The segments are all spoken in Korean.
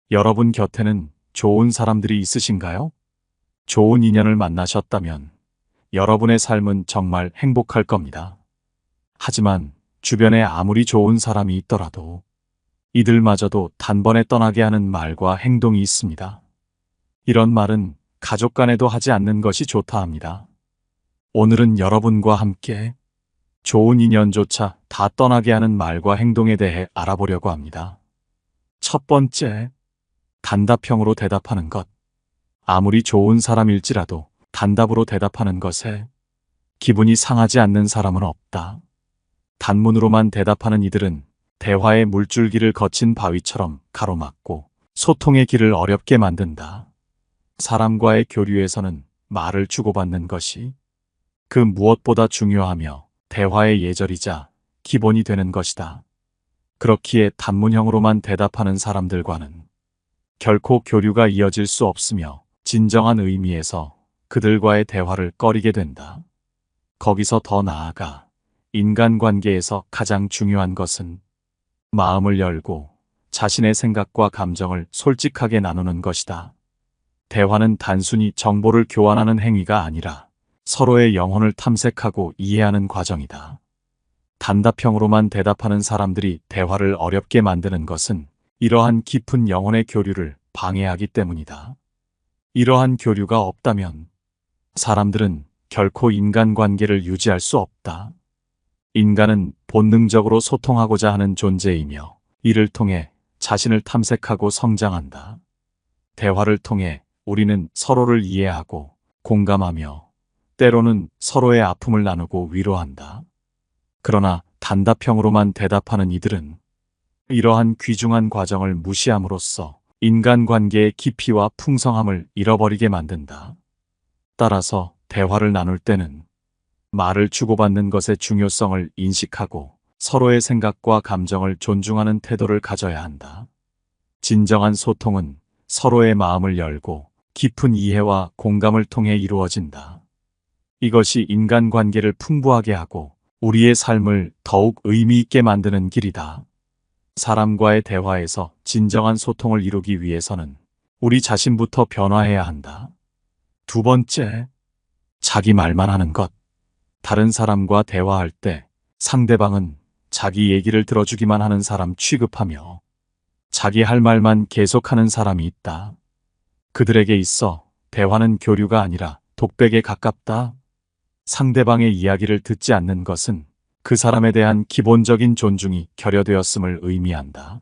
여러분 곁에는 좋은 사람들이 있으신가요? 좋은 인연을 만나셨다면 여러분의 삶은 정말 행복할 겁니다. 하지만 주변에 아무리 좋은 사람이 있더라도 이들마저도 단번에 떠나게 하는 말과 행동이 있습니다. 이런 말은 가족 간에도 하지 않는 것이 좋다 합니다. 오늘은 여러분과 함께 좋은 인연조차 다 떠나게 하는 말과 행동에 대해 알아보려고 합니다. 첫 번째, 단답형으로 대답하는 것. 아무리 좋은 사람일지라도 단답으로 대답하는 것에 기분이 상하지 않는 사람은 없다. 단문으로만 대답하는 이들은 대화의 물줄기를 거친 바위처럼 가로막고 소통의 길을 어렵게 만든다. 사람과의 교류에서는 말을 주고받는 것이 그 무엇보다 중요하며 대화의 예절이자 기본이 되는 것이다. 그렇기에 단문형으로만 대답하는 사람들과는 결코 교류가 이어질 수 없으며 진정한 의미에서 그들과의 대화를 꺼리게 된다. 거기서 더 나아가 인간관계에서 가장 중요한 것은 마음을 열고 자신의 생각과 감정을 솔직하게 나누는 것이다. 대화는 단순히 정보를 교환하는 행위가 아니라 서로의 영혼을 탐색하고 이해하는 과정이다. 단답형으로만 대답하는 사람들이 대화를 어렵게 만드는 것은 이러한 깊은 영혼의 교류를 방해하기 때문이다. 이러한 교류가 없다면 사람들은 결코 인간관계를 유지할 수 없다. 인간은 본능적으로 소통하고자 하는 존재이며 이를 통해 자신을 탐색하고 성장한다. 대화를 통해 우리는 서로를 이해하고 공감하며 때로는 서로의 아픔을 나누고 위로한다. 그러나 단답형으로만 대답하는 이들은 이러한 귀중한 과정을 무시함으로써 인간관계의 깊이와 풍성함을 잃어버리게 만든다. 따라서 대화를 나눌 때는 말을 주고받는 것의 중요성을 인식하고 서로의 생각과 감정을 존중하는 태도를 가져야 한다. 진정한 소통은 서로의 마음을 열고 깊은 이해와 공감을 통해 이루어진다. 이것이 인간관계를 풍부하게 하고 우리의 삶을 더욱 의미 있게 만드는 길이다. 사람과의 대화에서 진정한 소통을 이루기 위해서는 우리 자신부터 변화해야 한다. 두 번째, 자기 말만 하는 것. 다른 사람과 대화할 때 상대방은 자기 얘기를 들어주기만 하는 사람 취급하며 자기 할 말만 계속하는 사람이 있다. 그들에게 있어 대화는 교류가 아니라 독백에 가깝다. 상대방의 이야기를 듣지 않는 것은 그 사람에 대한 기본적인 존중이 결여되었음을 의미한다.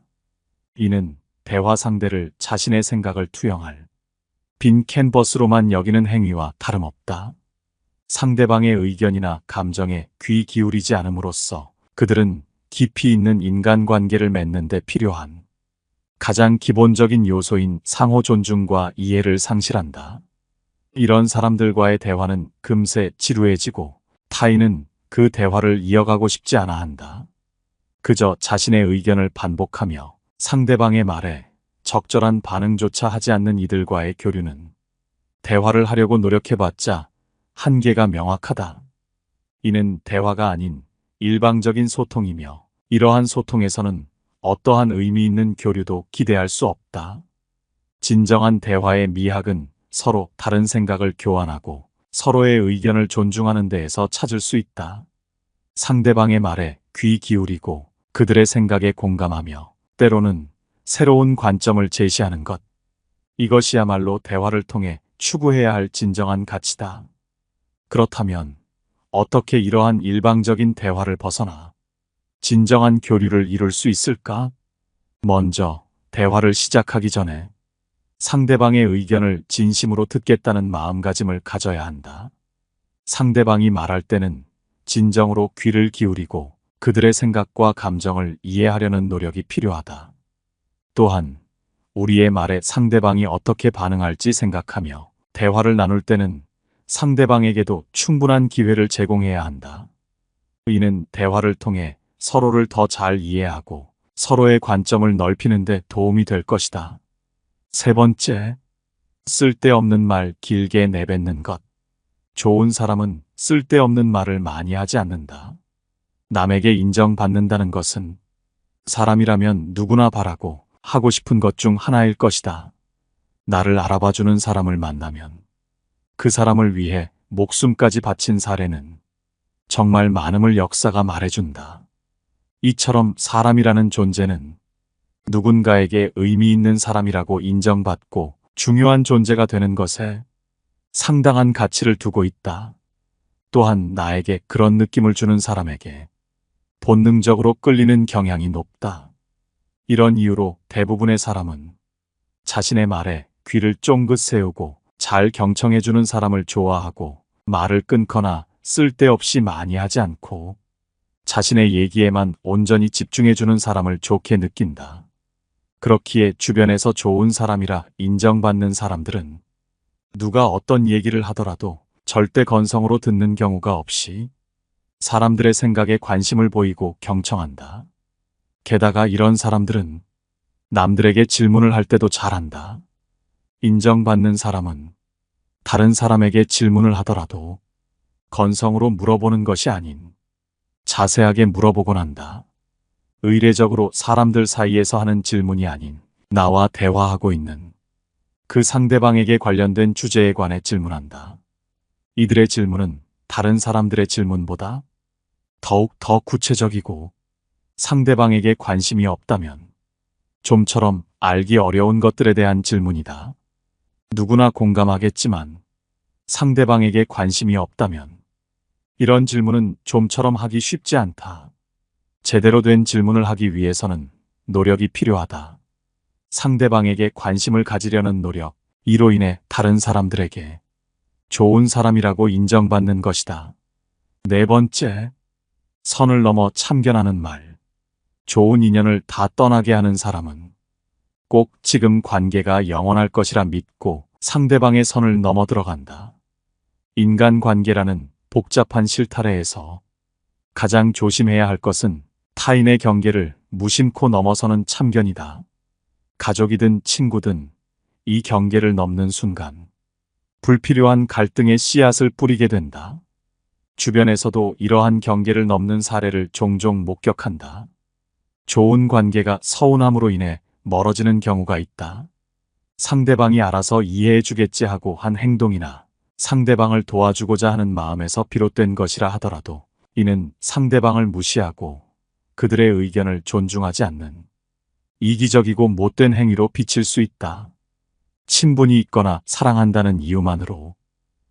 이는 대화 상대를 자신의 생각을 투영할 빈 캔버스로만 여기는 행위와 다름없다. 상대방의 의견이나 감정에 귀 기울이지 않음으로써 그들은 깊이 있는 인간관계를 맺는 데 필요한 가장 기본적인 요소인 상호 존중과 이해를 상실한다. 이런 사람들과의 대화는 금세 지루해지고 타인은 그 대화를 이어가고 싶지 않아 한다. 그저 자신의 의견을 반복하며 상대방의 말에 적절한 반응조차 하지 않는 이들과의 교류는 대화를 하려고 노력해봤자 한계가 명확하다. 이는 대화가 아닌 일방적인 소통이며 이러한 소통에서는 어떠한 의미 있는 교류도 기대할 수 없다. 진정한 대화의 미학은 서로 다른 생각을 교환하고 서로의 의견을 존중하는 데에서 찾을 수 있다. 상대방의 말에 귀 기울이고 그들의 생각에 공감하며 때로는 새로운 관점을 제시하는 것. 이것이야말로 대화를 통해 추구해야 할 진정한 가치다. 그렇다면 어떻게 이러한 일방적인 대화를 벗어나 진정한 교류를 이룰 수 있을까? 먼저 대화를 시작하기 전에 상대방의 의견을 진심으로 듣겠다는 마음가짐을 가져야 한다. 상대방이 말할 때는 진정으로 귀를 기울이고 그들의 생각과 감정을 이해하려는 노력이 필요하다. 또한 우리의 말에 상대방이 어떻게 반응할지 생각하며 대화를 나눌 때는 상대방에게도 충분한 기회를 제공해야 한다. 이는 대화를 통해 서로를 더 잘 이해하고 서로의 관점을 넓히는 데 도움이 될 것이다. 세 번째, 쓸데없는 말 길게 내뱉는 것. 좋은 사람은 쓸데없는 말을 많이 하지 않는다. 남에게 인정받는다는 것은 사람이라면 누구나 바라고 하고 싶은 것 중 하나일 것이다. 나를 알아봐주는 사람을 만나면 그 사람을 위해 목숨까지 바친 사례는 정말 많음을 역사가 말해준다. 이처럼 사람이라는 존재는 누군가에게 의미 있는 사람이라고 인정받고 중요한 존재가 되는 것에 상당한 가치를 두고 있다. 또한 나에게 그런 느낌을 주는 사람에게 본능적으로 끌리는 경향이 높다. 이런 이유로 대부분의 사람은 자신의 말에 귀를 쫑긋 세우고 잘 경청해주는 사람을 좋아하고 말을 끊거나 쓸데없이 많이 하지 않고 자신의 얘기에만 온전히 집중해주는 사람을 좋게 느낀다. 그렇기에 주변에서 좋은 사람이라 인정받는 사람들은 누가 어떤 얘기를 하더라도 절대 건성으로 듣는 경우가 없이 사람들의 생각에 관심을 보이고 경청한다. 게다가 이런 사람들은 남들에게 질문을 할 때도 잘한다. 인정받는 사람은 다른 사람에게 질문을 하더라도 건성으로 물어보는 것이 아닌 자세하게 물어보곤 한다. 의례적으로 사람들 사이에서 하는 질문이 아닌 나와 대화하고 있는 그 상대방에게 관련된 주제에 관해 질문한다. 이들의 질문은 다른 사람들의 질문보다 더욱 더 구체적이고 상대방에게 관심이 없다면 좀처럼 알기 어려운 것들에 대한 질문이다. 누구나 공감하겠지만 상대방에게 관심이 없다면 이런 질문은 좀처럼 하기 쉽지 않다. 제대로 된 질문을 하기 위해서는 노력이 필요하다. 상대방에게 관심을 가지려는 노력, 이로 인해 다른 사람들에게 좋은 사람이라고 인정받는 것이다. 네 번째, 선을 넘어 참견하는 말. 좋은 인연을 다 떠나게 하는 사람은 꼭 지금 관계가 영원할 것이라 믿고 상대방의 선을 넘어 들어간다. 인간관계라는 복잡한 실타래에서 가장 조심해야 할 것은 타인의 경계를 무심코 넘어서는 참견이다. 가족이든 친구든 이 경계를 넘는 순간 불필요한 갈등의 씨앗을 뿌리게 된다. 주변에서도 이러한 경계를 넘는 사례를 종종 목격한다. 좋은 관계가 서운함으로 인해 멀어지는 경우가 있다. 상대방이 알아서 이해해 주겠지 하고 한 행동이나 상대방을 도와주고자 하는 마음에서 비롯된 것이라 하더라도 이는 상대방을 무시하고 그들의 의견을 존중하지 않는 이기적이고 못된 행위로 비칠 수 있다. 친분이 있거나 사랑한다는 이유만으로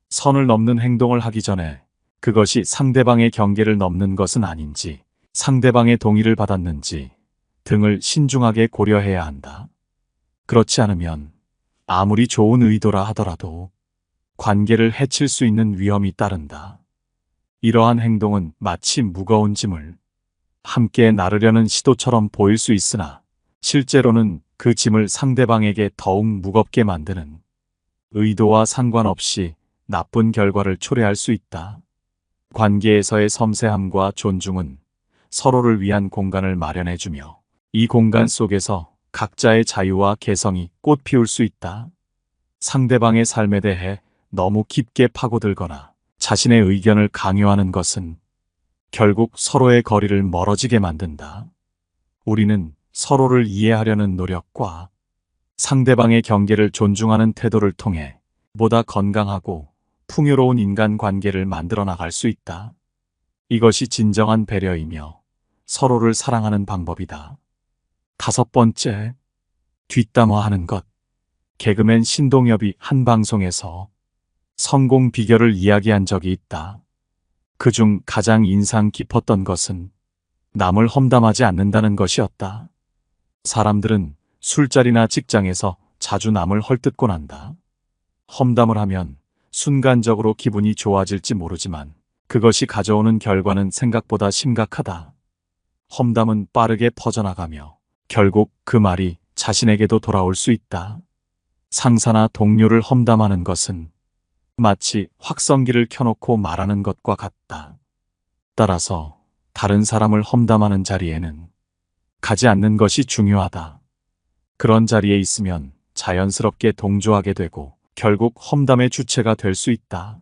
선을 넘는 행동을 하기 전에 그것이 상대방의 경계를 넘는 것은 아닌지, 상대방의 동의를 받았는지 등을 신중하게 고려해야 한다. 그렇지 않으면 아무리 좋은 의도라 하더라도 관계를 해칠 수 있는 위험이 따른다. 이러한 행동은 마치 무거운 짐을 함께 나르려는 시도처럼 보일 수 있으나 실제로는 그 짐을 상대방에게 더욱 무겁게 만드는 의도와 상관없이 나쁜 결과를 초래할 수 있다. 관계에서의 섬세함과 존중은 서로를 위한 공간을 마련해주며 이 공간 속에서 각자의 자유와 개성이 꽃 피울 수 있다. 상대방의 삶에 대해 너무 깊게 파고들거나 자신의 의견을 강요하는 것은 결국 서로의 거리를 멀어지게 만든다. 우리는 서로를 이해하려는 노력과 상대방의 경계를 존중하는 태도를 통해 보다 건강하고 풍요로운 인간관계를 만들어 나갈 수 있다. 이것이 진정한 배려이며 서로를 사랑하는 방법이다. 다섯 번째, 뒷담화하는 것. 개그맨 신동엽이 한 방송에서 성공 비결을 이야기한 적이 있다. 그중 가장 인상 깊었던 것은 남을 험담하지 않는다는 것이었다. 사람들은 술자리나 직장에서 자주 남을 헐뜯곤 한다. 험담을 하면 순간적으로 기분이 좋아질지 모르지만 그것이 가져오는 결과는 생각보다 심각하다. 험담은 빠르게 퍼져나가며 결국 그 말이 자신에게도 돌아올 수 있다. 상사나 동료를 험담하는 것은 마치 확성기를 켜놓고 말하는 것과 같다. 따라서 다른 사람을 험담하는 자리에는 가지 않는 것이 중요하다. 그런 자리에 있으면 자연스럽게 동조하게 되고 결국 험담의 주체가 될 수 있다.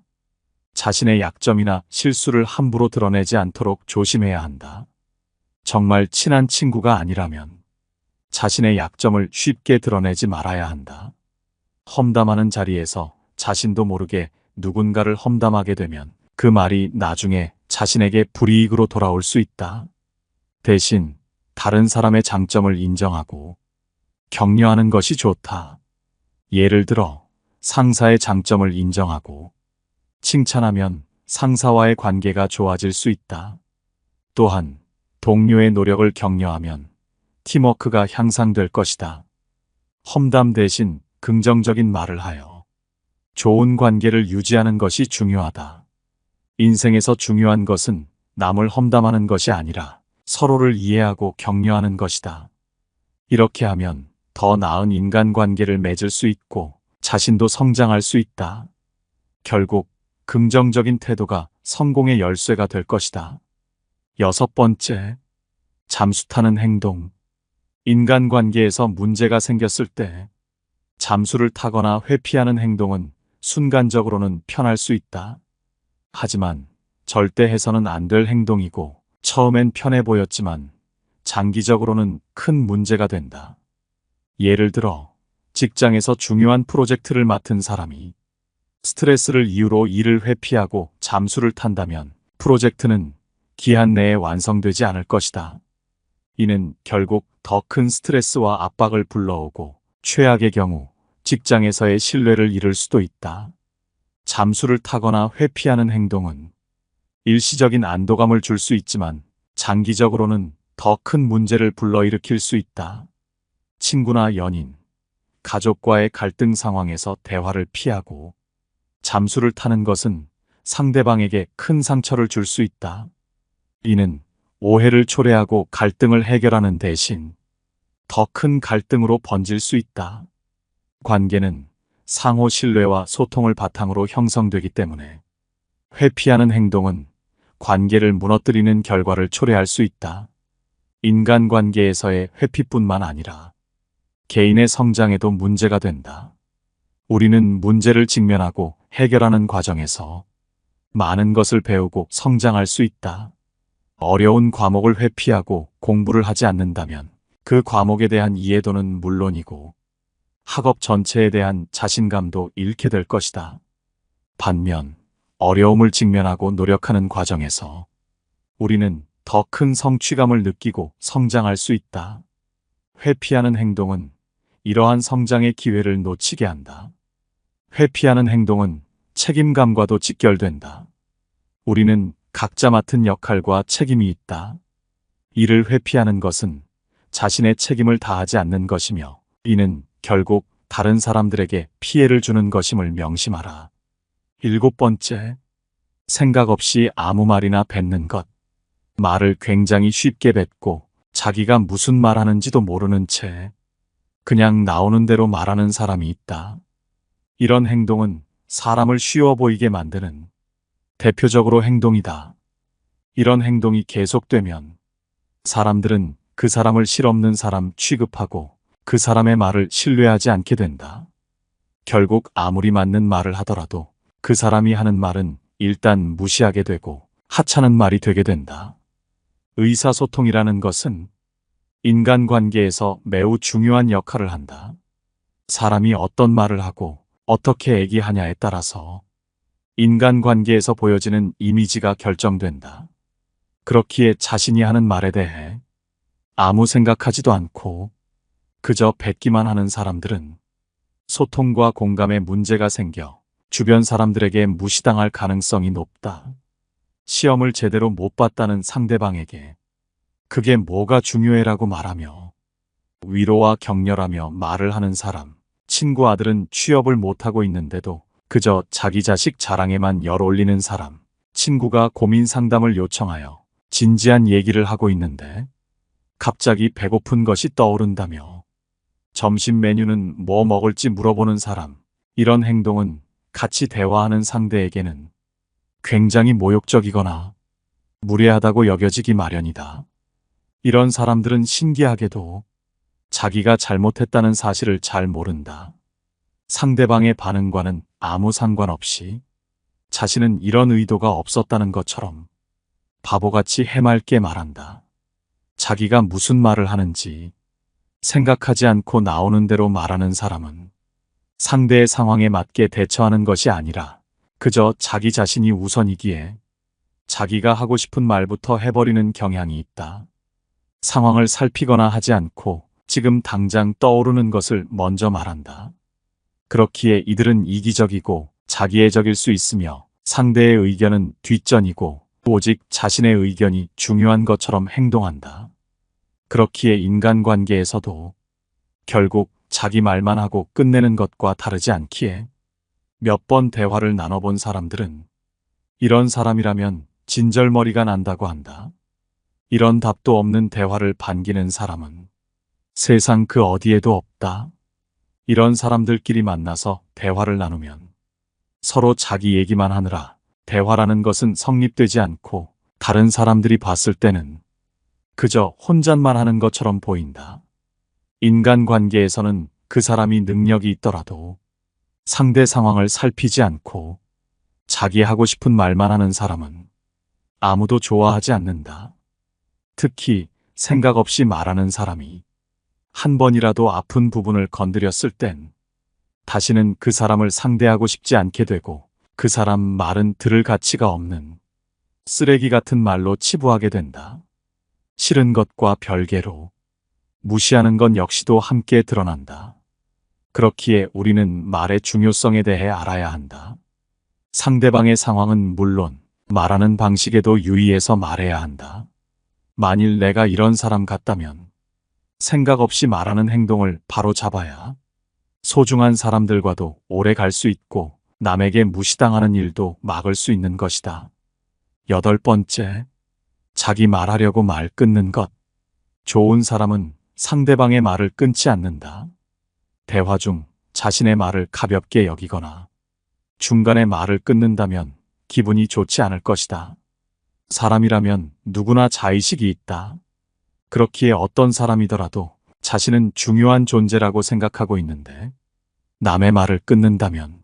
자신의 약점이나 실수를 함부로 드러내지 않도록 조심해야 한다. 정말 친한 친구가 아니라면 자신의 약점을 쉽게 드러내지 말아야 한다. 험담하는 자리에서 자신도 모르게 누군가를 험담하게 되면 그 말이 나중에 자신에게 불이익으로 돌아올 수 있다. 대신 다른 사람의 장점을 인정하고 격려하는 것이 좋다. 예를 들어 상사의 장점을 인정하고 칭찬하면 상사와의 관계가 좋아질 수 있다. 또한 동료의 노력을 격려하면 팀워크가 향상될 것이다. 험담 대신 긍정적인 말을 하여 좋은 관계를 유지하는 것이 중요하다. 인생에서 중요한 것은 남을 험담하는 것이 아니라 서로를 이해하고 격려하는 것이다. 이렇게 하면 더 나은 인간관계를 맺을 수 있고 자신도 성장할 수 있다. 결국 긍정적인 태도가 성공의 열쇠가 될 것이다. 6번째, 잠수 타는 행동. 인간관계에서 문제가 생겼을 때 잠수를 타거나 회피하는 행동은 순간적으로는 편할 수 있다. 하지만 절대 해서는 안 될 행동이고 처음엔 편해 보였지만 장기적으로는 큰 문제가 된다. 예를 들어 직장에서 중요한 프로젝트를 맡은 사람이 스트레스를 이유로 일을 회피하고 잠수를 탄다면 프로젝트는 기한 내에 완성되지 않을 것이다. 이는 결국 더 큰 스트레스와 압박을 불러오고 최악의 경우 직장에서의 신뢰를 잃을 수도 있다. 잠수를 타거나 회피하는 행동은 일시적인 안도감을 줄 수 있지만 장기적으로는 더 큰 문제를 불러일으킬 수 있다. 친구나 연인, 가족과의 갈등 상황에서 대화를 피하고 잠수를 타는 것은 상대방에게 큰 상처를 줄 수 있다. 이는 오해를 초래하고 갈등을 해결하는 대신 더 큰 갈등으로 번질 수 있다. 관계는 상호 신뢰와 소통을 바탕으로 형성되기 때문에 회피하는 행동은 관계를 무너뜨리는 결과를 초래할 수 있다. 인간관계에서의 회피뿐만 아니라 개인의 성장에도 문제가 된다. 우리는 문제를 직면하고 해결하는 과정에서 많은 것을 배우고 성장할 수 있다. 어려운 과목을 회피하고 공부를 하지 않는다면 그 과목에 대한 이해도는 물론이고 학업 전체에 대한 자신감도 잃게 될 것이다. 반면 어려움을 직면하고 노력하는 과정에서 우리는 더 큰 성취감을 느끼고 성장할 수 있다. 회피하는 행동은 이러한 성장의 기회를 놓치게 한다. 회피하는 행동은 책임감과도 직결된다. 우리는 각자 맡은 역할과 책임이 있다. 이를 회피하는 것은 자신의 책임을 다하지 않는 것이며 이는 결국 다른 사람들에게 피해를 주는 것임을 명심하라. 7번째, 생각 없이 아무 말이나 뱉는 것. 말을 굉장히 쉽게 뱉고 자기가 무슨 말 하는지도 모르는 채 그냥 나오는 대로 말하는 사람이 있다. 이런 행동은 사람을 쉬워 보이게 만드는 대표적으로 행동이다. 이런 행동이 계속되면 사람들은 그 사람을 실없는 사람 취급하고 그 사람의 말을 신뢰하지 않게 된다. 결국 아무리 맞는 말을 하더라도 그 사람이 하는 말은 일단 무시하게 되고 하찮은 말이 되게 된다. 의사소통이라는 것은 인간관계에서 매우 중요한 역할을 한다. 사람이 어떤 말을 하고 어떻게 얘기하냐에 따라서 인간관계에서 보여지는 이미지가 결정된다. 그렇기에 자신이 하는 말에 대해 아무 생각하지도 않고 그저 뱉기만 하는 사람들은 소통과 공감에 문제가 생겨 주변 사람들에게 무시당할 가능성이 높다. 시험을 제대로 못 봤다는 상대방에게 그게 뭐가 중요해라고 말하며 위로와 격려라며 말을 하는 사람, 친구 아들은 취업을 못하고 있는데도 그저 자기 자식 자랑에만 열 올리는 사람, 친구가 고민 상담을 요청하여 진지한 얘기를 하고 있는데 갑자기 배고픈 것이 떠오른다며 점심 메뉴는 뭐 먹을지 물어보는 사람, 이런 행동은 같이 대화하는 상대에게는 굉장히 모욕적이거나 무례하다고 여겨지기 마련이다. 이런 사람들은 신기하게도 자기가 잘못했다는 사실을 잘 모른다. 상대방의 반응과는 아무 상관없이 자신은 이런 의도가 없었다는 것처럼 바보같이 해맑게 말한다. 자기가 무슨 말을 하는지 생각하지 않고 나오는 대로 말하는 사람은 상대의 상황에 맞게 대처하는 것이 아니라 그저 자기 자신이 우선이기에 자기가 하고 싶은 말부터 해버리는 경향이 있다. 상황을 살피거나 하지 않고 지금 당장 떠오르는 것을 먼저 말한다. 그렇기에 이들은 이기적이고 자기애적일 수 있으며 상대의 의견은 뒷전이고 오직 자신의 의견이 중요한 것처럼 행동한다. 그렇기에 인간관계에서도 결국 자기 말만 하고 끝내는 것과 다르지 않기에 몇 번 대화를 나눠본 사람들은 이런 사람이라면 진절머리가 난다고 한다. 이런 답도 없는 대화를 반기는 사람은 세상 그 어디에도 없다. 이런 사람들끼리 만나서 대화를 나누면 서로 자기 얘기만 하느라 대화라는 것은 성립되지 않고 다른 사람들이 봤을 때는 그저 혼잣말 하는 것처럼 보인다. 인간관계에서는 그 사람이 능력이 있더라도 상대 상황을 살피지 않고 자기 하고 싶은 말만 하는 사람은 아무도 좋아하지 않는다. 특히 생각 없이 말하는 사람이 한 번이라도 아픈 부분을 건드렸을 땐 다시는 그 사람을 상대하고 싶지 않게 되고 그 사람 말은 들을 가치가 없는 쓰레기 같은 말로 치부하게 된다. 싫은 것과 별개로 무시하는 건 역시도 함께 드러난다. 그렇기에 우리는 말의 중요성에 대해 알아야 한다. 상대방의 상황은 물론 말하는 방식에도 유의해서 말해야 한다. 만일 내가 이런 사람 같다면 생각 없이 말하는 행동을 바로 잡아야 소중한 사람들과도 오래 갈 수 있고 남에게 무시당하는 일도 막을 수 있는 것이다. 8번째, 자기 말하려고 말 끊는 것. 좋은 사람은 상대방의 말을 끊지 않는다. 대화 중 자신의 말을 가볍게 여기거나 중간에 말을 끊는다면 기분이 좋지 않을 것이다. 사람이라면 누구나 자의식이 있다. 그렇기에 어떤 사람이더라도 자신은 중요한 존재라고 생각하고 있는데 남의 말을 끊는다면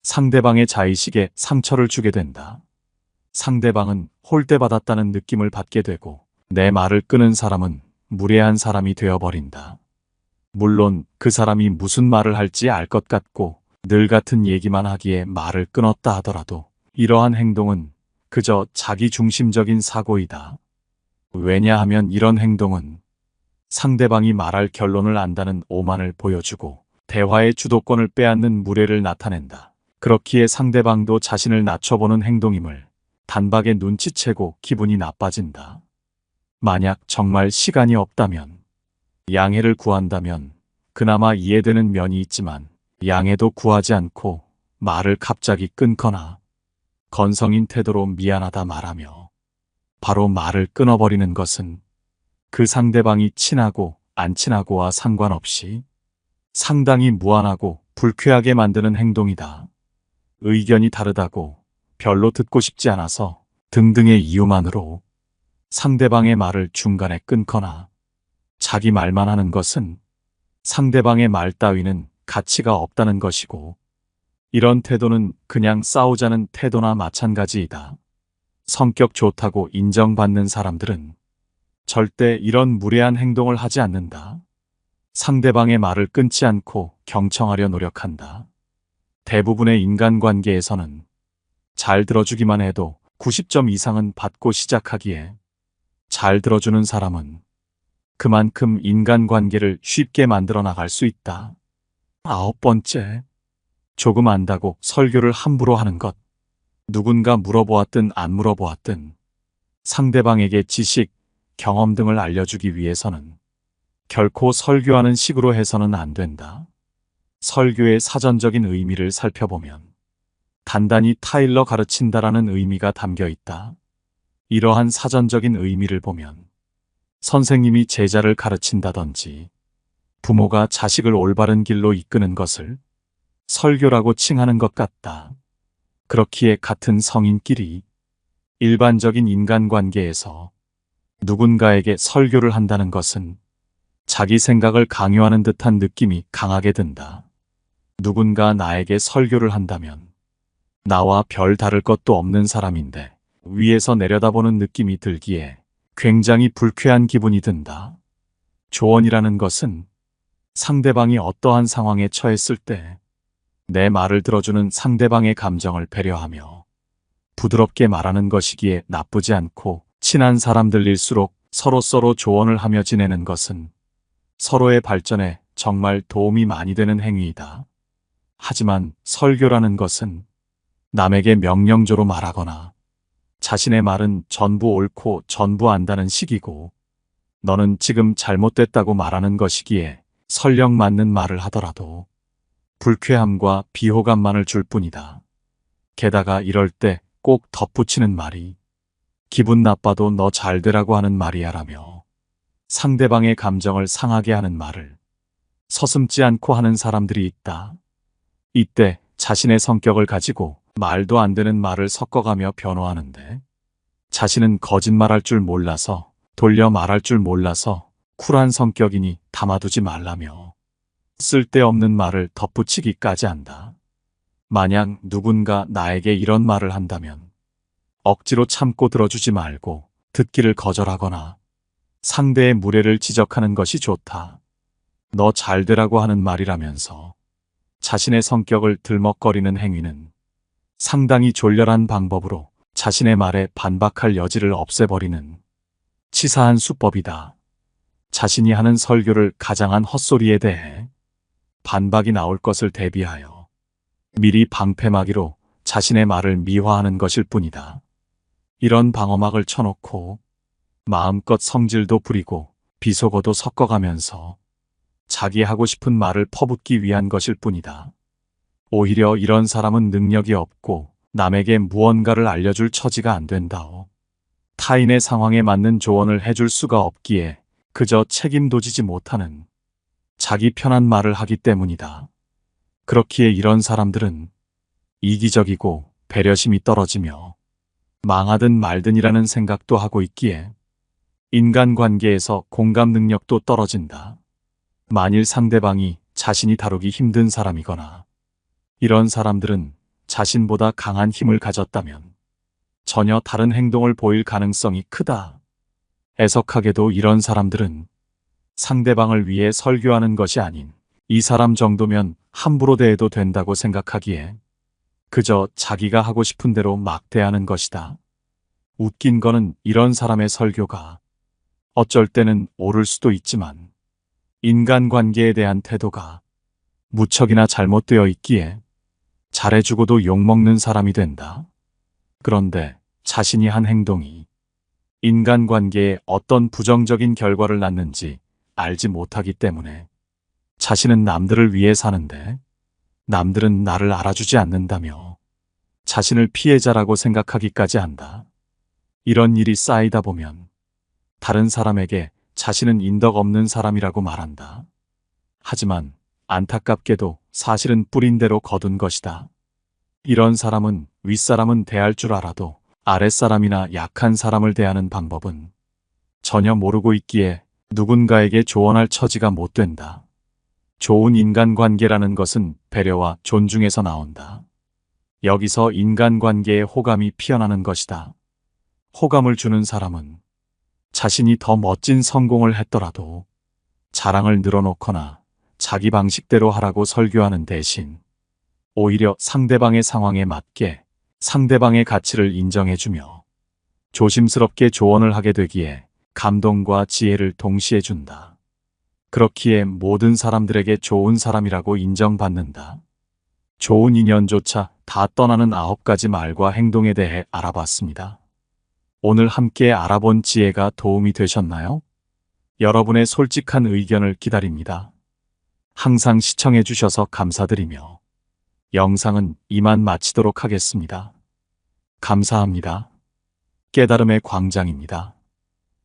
상대방의 자의식에 상처를 주게 된다. 상대방은 홀대받았다는 느낌을 받게 되고 내 말을 끊은 사람은 무례한 사람이 되어버린다. 물론 그 사람이 무슨 말을 할지 알 것 같고 늘 같은 얘기만 하기에 말을 끊었다 하더라도 이러한 행동은 그저 자기 중심적인 사고이다. 왜냐하면 이런 행동은 상대방이 말할 결론을 안다는 오만을 보여주고 대화의 주도권을 빼앗는 무례를 나타낸다. 그렇기에 상대방도 자신을 낮춰보는 행동임을 단박에 눈치채고 기분이 나빠진다. 만약 정말 시간이 없다면, 양해를 구한다면 그나마 이해되는 면이 있지만 양해도 구하지 않고 말을 갑자기 끊거나 건성인 태도로 미안하다 말하며 바로 말을 끊어버리는 것은 그 상대방이 친하고 안 친하고와 상관없이 상당히 무안하고 불쾌하게 만드는 행동이다. 의견이 다르다고 별로 듣고 싶지 않아서 등등의 이유만으로 상대방의 말을 중간에 끊거나 자기 말만 하는 것은 상대방의 말 따위는 가치가 없다는 것이고 이런 태도는 그냥 싸우자는 태도나 마찬가지이다. 성격 좋다고 인정받는 사람들은 절대 이런 무례한 행동을 하지 않는다. 상대방의 말을 끊지 않고 경청하려 노력한다. 대부분의 인간관계에서는 잘 들어주기만 해도 90점 이상은 받고 시작하기에 잘 들어주는 사람은 그만큼 인간관계를 쉽게 만들어 나갈 수 있다. 9번째, 조금 안다고 설교를 함부로 하는 것. 누군가 물어보았든 안 물어보았든 상대방에게 지식, 경험 등을 알려주기 위해서는 결코 설교하는 식으로 해서는 안 된다. 설교의 사전적인 의미를 살펴보면 단단히 타일러 가르친다라는 의미가 담겨 있다. 이러한 사전적인 의미를 보면 선생님이 제자를 가르친다든지 부모가 자식을 올바른 길로 이끄는 것을 설교라고 칭하는 것 같다. 그렇기에 같은 성인끼리 일반적인 인간관계에서 누군가에게 설교를 한다는 것은 자기 생각을 강요하는 듯한 느낌이 강하게 든다. 누군가 나에게 설교를 한다면 나와 별 다를 것도 없는 사람인데 위에서 내려다보는 느낌이 들기에 굉장히 불쾌한 기분이 든다. 조언이라는 것은 상대방이 어떠한 상황에 처했을 때 내 말을 들어주는 상대방의 감정을 배려하며 부드럽게 말하는 것이기에 나쁘지 않고, 친한 사람들일수록 서로 조언을 하며 지내는 것은 서로의 발전에 정말 도움이 많이 되는 행위이다. 하지만 설교라는 것은 남에게 명령조로 말하거나 자신의 말은 전부 옳고 전부 안다는 식이고, 너는 지금 잘못됐다고 말하는 것이기에 설령 맞는 말을 하더라도 불쾌함과 비호감만을 줄 뿐이다. 게다가 이럴 때 꼭 덧붙이는 말이 기분 나빠도 너 잘되라고 하는 말이야 라며 상대방의 감정을 상하게 하는 말을 서슴지 않고 하는 사람들이 있다. 이때 자신의 성격을 가지고 말도 안 되는 말을 섞어가며 변호하는데, 자신은 거짓말할 줄 몰라서, 돌려 말할 줄 몰라서 쿨한 성격이니 담아두지 말라며 쓸데없는 말을 덧붙이기까지 한다. 만약 누군가 나에게 이런 말을 한다면 억지로 참고 들어주지 말고 듣기를 거절하거나 상대의 무례를 지적하는 것이 좋다. 너 잘되라고 하는 말이라면서 자신의 성격을 들먹거리는 행위는 상당히 졸렬한 방법으로 자신의 말에 반박할 여지를 없애버리는 치사한 수법이다. 자신이 하는 설교를 가장한 헛소리에 대해 반박이 나올 것을 대비하여 미리 방패막이로 자신의 말을 미화하는 것일 뿐이다. 이런 방어막을 쳐놓고 마음껏 성질도 부리고 비속어도 섞어가면서 자기 하고 싶은 말을 퍼붓기 위한 것일 뿐이다. 오히려 이런 사람은 능력이 없고 남에게 무언가를 알려줄 처지가 안 된다오. 타인의 상황에 맞는 조언을 해줄 수가 없기에 그저 책임도지지 못하는 자기 편한 말을 하기 때문이다. 그렇기에 이런 사람들은 이기적이고 배려심이 떨어지며 망하든 말든이라는 생각도 하고 있기에 인간관계에서 공감 능력도 떨어진다. 만일 상대방이 자신이 다루기 힘든 사람이거나 이런 사람들은 자신보다 강한 힘을 가졌다면 전혀 다른 행동을 보일 가능성이 크다. 애석하게도 이런 사람들은 상대방을 위해 설교하는 것이 아닌 이 사람 정도면 함부로 대해도 된다고 생각하기에 그저 자기가 하고 싶은 대로 막 대하는 것이다. 웃긴 거는 이런 사람의 설교가 어쩔 때는 옳을 수도 있지만 인간관계에 대한 태도가 무척이나 잘못되어 있기에 잘해주고도 욕먹는 사람이 된다. 그런데 자신이 한 행동이 인간관계에 어떤 부정적인 결과를 낳는지 알지 못하기 때문에 자신은 남들을 위해 사는데 남들은 나를 알아주지 않는다며 자신을 피해자라고 생각하기까지 한다. 이런 일이 쌓이다 보면 다른 사람에게 자신은 인덕 없는 사람이라고 말한다. 하지만 안타깝게도 사실은 뿌린 대로 거둔 것이다. 이런 사람은 윗사람은 대할 줄 알아도 아랫사람이나 약한 사람을 대하는 방법은 전혀 모르고 있기에 누군가에게 조언할 처지가 못 된다. 좋은 인간관계라는 것은 배려와 존중에서 나온다. 여기서 인간관계에 호감이 피어나는 것이다. 호감을 주는 사람은 자신이 더 멋진 성공을 했더라도 자랑을 늘어놓거나 자기 방식대로 하라고 설교하는 대신 오히려 상대방의 상황에 맞게 상대방의 가치를 인정해주며 조심스럽게 조언을 하게 되기에 감동과 지혜를 동시에 준다. 그렇기에 모든 사람들에게 좋은 사람이라고 인정받는다. 좋은 인연조차 다 떠나는 9가지 말과 행동에 대해 알아봤습니다. 오늘 함께 알아본 지혜가 도움이 되셨나요? 여러분의 솔직한 의견을 기다립니다. 항상 시청해 주셔서 감사드리며 영상은 이만 마치도록 하겠습니다. 감사합니다. 깨달음의 광장입니다.